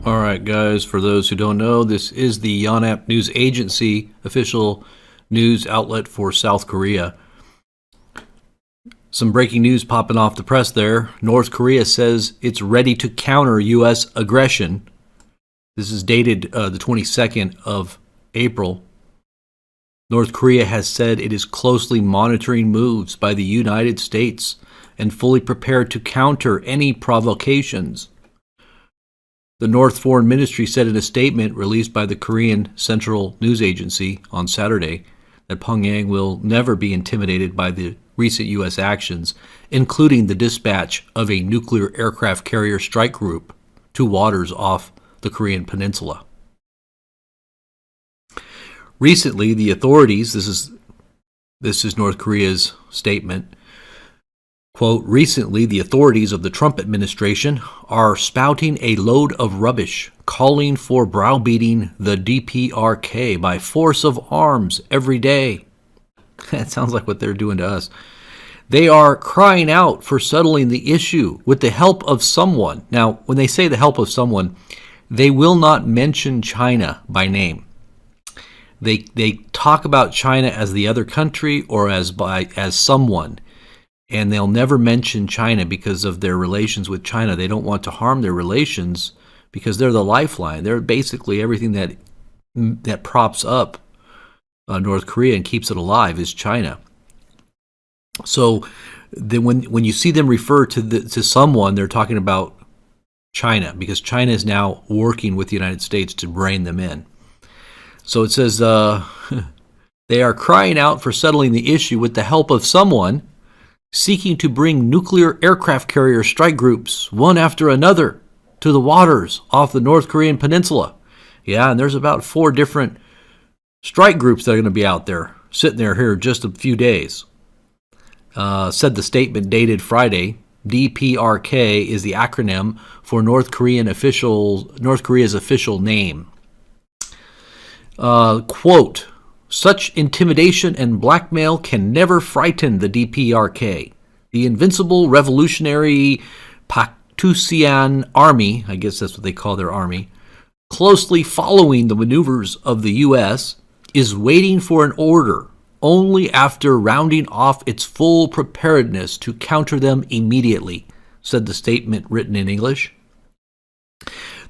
All right, guys, for those who don't know, this is the Yonhap News Agency official news outlet for South Korea. Some breaking news popping off the press there. North Korea says it's ready to counter U.S. aggression. This is dated the 22nd of April. North Korea has said it is closely monitoring moves by the United States and fully prepared to counter any provocations. The North Foreign Ministry said in a statement released by the Korean Central News Agency on Saturday that Pyongyang will never be intimidated by the recent U.S. actions, including the dispatch of a nuclear aircraft carrier strike group to waters off the Korean peninsula. Recently, the authorities, this is North Korea's statement, quote, recently the authorities of the Trump administration are spouting a load of rubbish, calling for browbeating the DPRK by force of arms every day. That sounds like what they're doing to us. They are crying out for settling the issue with the help of someone. Now, when they say the help of someone, they will not mention China by name. They talk about China as the other country or as someone, and they'll never mention China because of their relations with China. They don't want to harm their relations because they're the lifeline. They're basically everything that props up North Korea and keeps it alive is China. So when you see them refer to someone, they're talking about China because China is now working with the United States to rein them in. So it says they are crying out for settling the issue with the help of someone seeking to bring nuclear aircraft carrier strike groups, one after another, to the waters off the North Korean peninsula. Yeah, and there's about 4 different strike groups that are going to be out there, sitting there here just a few days. Said the statement dated Friday. DPRK is the acronym for North Korea's official name. Quote, such intimidation and blackmail can never frighten the DPRK. The Invincible Revolutionary Paktusian Army, I guess that's what they call their army, closely following the maneuvers of the U.S., is waiting for an order only after rounding off its full preparedness to counter them immediately, said the statement written in English.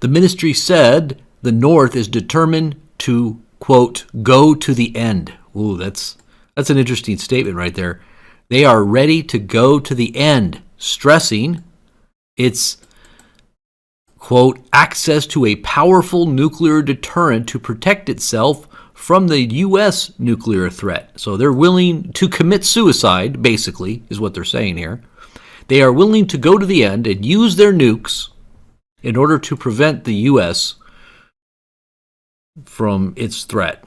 The ministry said the North is determined to, quote, go to the end. Ooh, that's an interesting statement right there. They are ready to go to the end, stressing its, quote, access to a powerful nuclear deterrent to protect itself from the U.S. nuclear threat. So they're willing to commit suicide, basically, is what they're saying here. They are willing to go to the end and use their nukes in order to prevent the U.S. from its threat.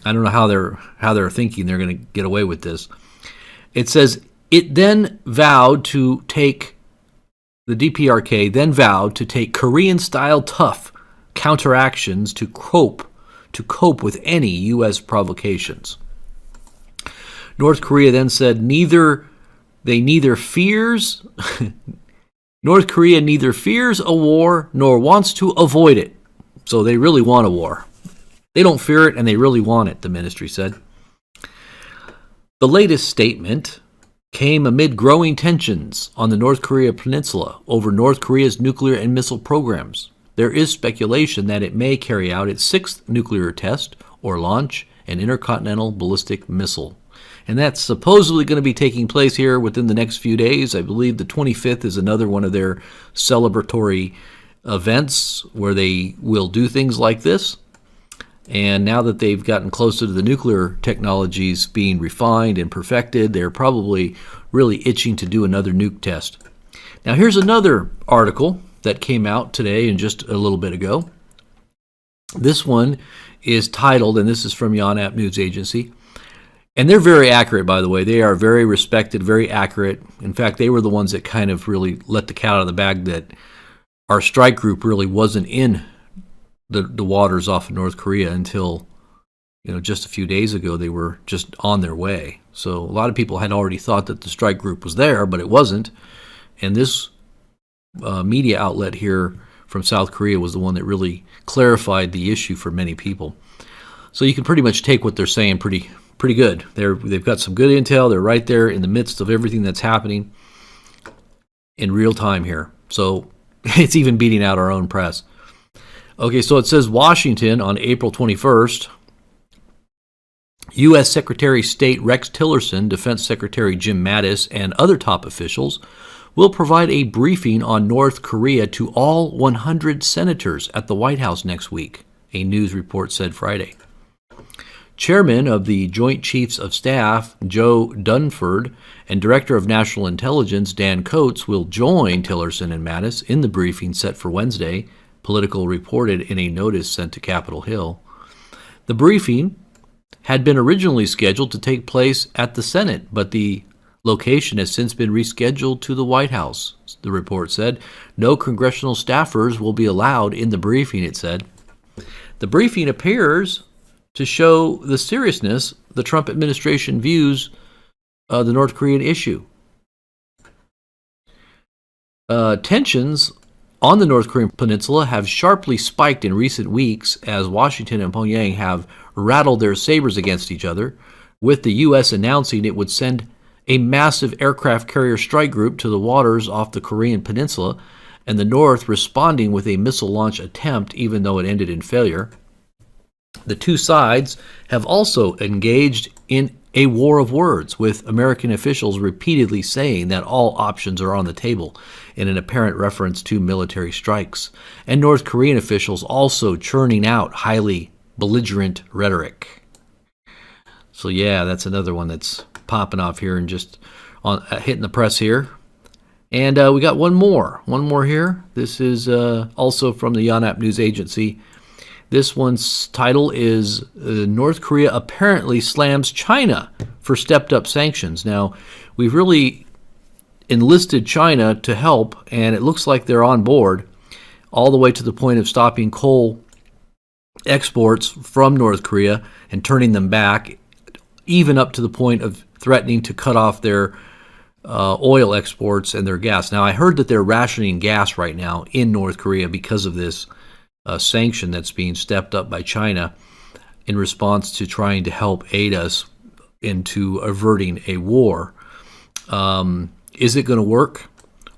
I don't know how they're thinking they're going to get away with this. It says it then vowed to take the DPRK then vowed to take Korean-style tough counteractions to cope with any U.S. provocations. North Korea then said North Korea neither fears a war nor wants to avoid it. So they really want a war. They don't fear it and they really want it, the ministry said. The latest statement came amid growing tensions on the North Korea peninsula over North Korea's nuclear and missile programs. There is speculation that it may carry out its 6th nuclear test or launch an intercontinental ballistic missile. And that's supposedly going to be taking place here within the next few days. I believe the 25th is another one of their celebratory events where they will do things like this. And now that they've gotten closer to the nuclear technologies being refined and perfected, they're probably really itching to do another nuke test. Now here's another article that came out today and just a little bit ago. This one is titled, and this is from Yonhap News Agency, and they're very accurate, by the way. They are very respected, very accurate. In fact, they were the ones that kind of really let the cat out of the bag that our strike group really wasn't in the waters off of North Korea until, just a few days ago. They were just on their way. So a lot of people had already thought that the strike group was there, but it wasn't. And this media outlet here from South Korea was the one that really clarified the issue for many people. So you can pretty much take what they're saying pretty good. They've got some good intel. They're right there in the midst of everything that's happening in real time here. So it's even beating out our own press. Okay, so it says Washington on April 21st, U.S. Secretary of State Rex Tillerson, Defense Secretary Jim Mattis, and other top officials will provide a briefing on North Korea to all 100 senators at the White House next week, a news report said Friday. Chairman of the Joint Chiefs of Staff, Joe Dunford, and Director of National Intelligence, Dan Coats, will join Tillerson and Mattis in the briefing set for Wednesday, Politico reported in a notice sent to Capitol Hill. The briefing had been originally scheduled to take place at the Senate, but the location has since been rescheduled to the White House, the report said. No congressional staffers will be allowed in the briefing, it said. The briefing appears to show the seriousness the Trump administration views the North Korean issue. Tensions on the North Korean peninsula have sharply spiked in recent weeks as Washington and Pyongyang have rattled their sabers against each other, with the U.S. announcing it would send a massive aircraft carrier strike group to the waters off the Korean peninsula, and the North responding with a missile launch attempt, even though it ended in failure. The two sides have also engaged in a war of words, with American officials repeatedly saying that all options are on the table in an apparent reference to military strikes, and North Korean officials also churning out highly belligerent rhetoric. So yeah, that's another one that's popping off here and just hitting the press here. And we got one more here. This is also from the Yonhap News Agency. This one's title is North Korea apparently slams China for stepped-up sanctions. Now, we've really enlisted China to help, and it looks like they're on board, all the way to the point of stopping coal exports from North Korea and turning them back, even up to the point of threatening to cut off their oil exports and their gas. Now, I heard that they're rationing gas right now in North Korea because of this sanction that's being stepped up by China in response to trying to help aid us into averting a war. Is it going to work?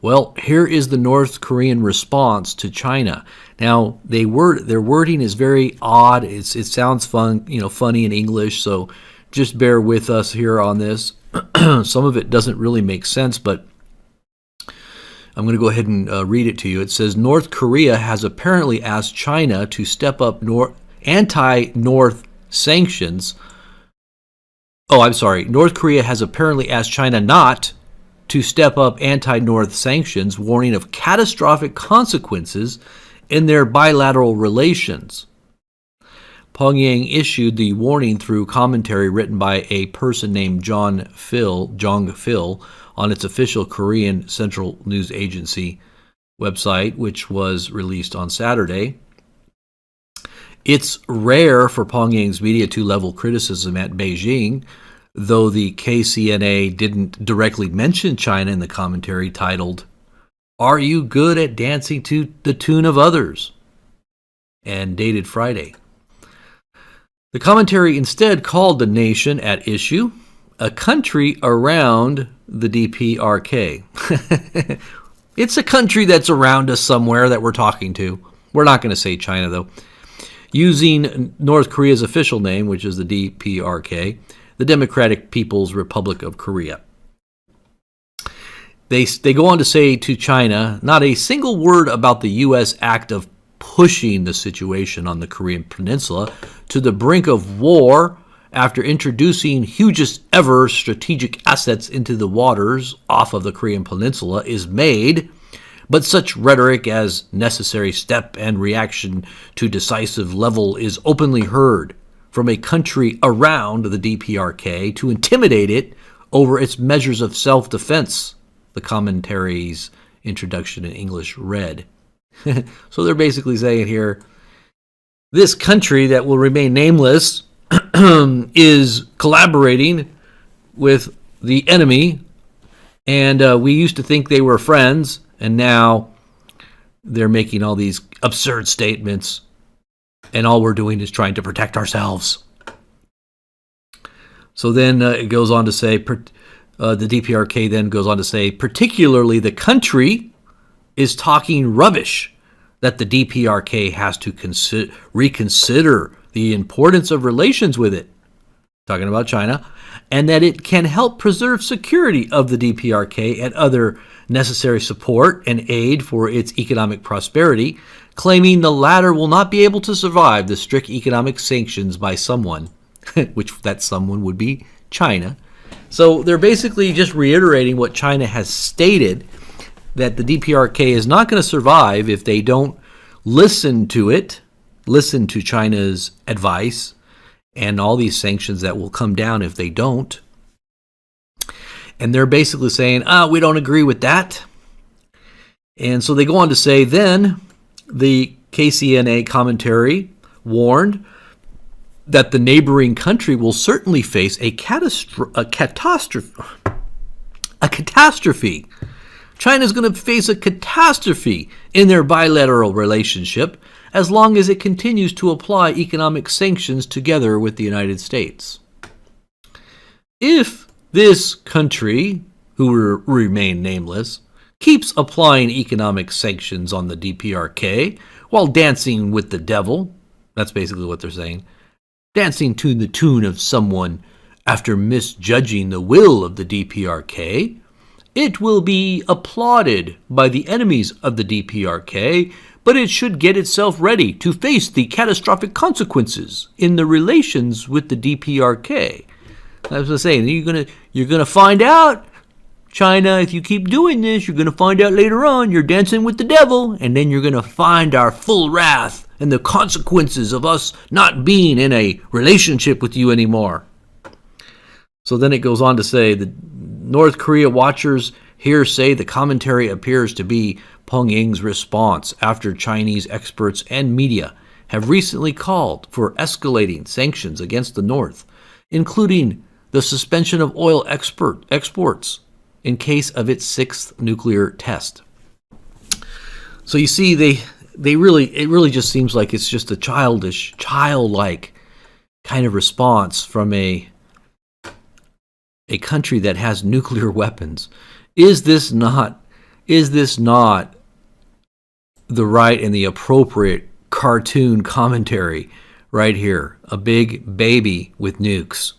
Well, here is the North Korean response to China. Now, their wording is very odd. It sounds funny in English, so just bear with us here on this. Some of it doesn't really make sense, but I'm going to go ahead and read it to you. It says, North Korea has apparently asked China to step up anti-North sanctions. North Korea has apparently asked China not to step up anti-North sanctions, warning of catastrophic consequences in their bilateral relations. Pyongyang issued the warning through commentary written by a person named Jong Phil, on its official Korean Central News Agency website, which was released on Saturday. It's rare for Pyongyang's media to level criticism at Beijing, though the KCNA didn't directly mention China in the commentary titled, "Are You Good at Dancing to the Tune of Others?" and dated Friday. The commentary instead called the nation at issue a country around the DPRK. It's a country that's around us somewhere that we're talking to. We're not going to say China, though. Using North Korea's official name, which is the DPRK, the Democratic People's Republic of Korea. They go on to say to China, not a single word about the U.S. act of pushing the situation on the Korean peninsula to the brink of war after introducing hugest ever strategic assets into the waters off of the Korean peninsula is made, but such rhetoric as necessary step and reaction to decisive level is openly heard from a country around the DPRK to intimidate it over its measures of self-defense, the commentary's introduction in English read. So they're basically saying here, this country that will remain nameless is collaborating with the enemy, and we used to think they were friends, and now they're making all these absurd statements, and all we're doing is trying to protect ourselves. So then it goes on to say, the DPRK then goes on to say, particularly the country is talking rubbish that the DPRK has to reconsider the importance of relations with it, talking about China, and that it can help preserve security of the DPRK and other necessary support and aid for its economic prosperity, claiming the latter will not be able to survive the strict economic sanctions by someone, which that someone would be China. So they're basically just reiterating what China has stated, that the DPRK is not going to survive if they don't listen to China's advice, and all these sanctions that will come down if they don't. And they're basically saying, we don't agree with that. And so they go on to say, then the KCNA commentary warned that the neighboring country will certainly face a catastrophe. China's going to face a catastrophe in their bilateral relationship as long as it continues to apply economic sanctions together with the United States. If this country, who will remain nameless, keeps applying economic sanctions on the DPRK while dancing with the devil, that's basically what they're saying, dancing to the tune of someone after misjudging the will of the DPRK, it will be applauded by the enemies of the DPRK, but it should get itself ready to face the catastrophic consequences in the relations with the DPRK. As I was saying, you're gonna find out, China, if you keep doing this, you're gonna find out later on you're dancing with the devil, and then you're gonna find our full wrath and the consequences of us not being in a relationship with you anymore. So then it goes on to say, the North Korea watchers here say the commentary appears to be Pyongyang's response after Chinese experts and media have recently called for escalating sanctions against the North, including the suspension of oil exports in case of its sixth nuclear test. So you see, it really just seems like it's just a childlike kind of response from a country that has nuclear weapons. Is this not the right and the appropriate cartoon commentary right here? A big baby with nukes.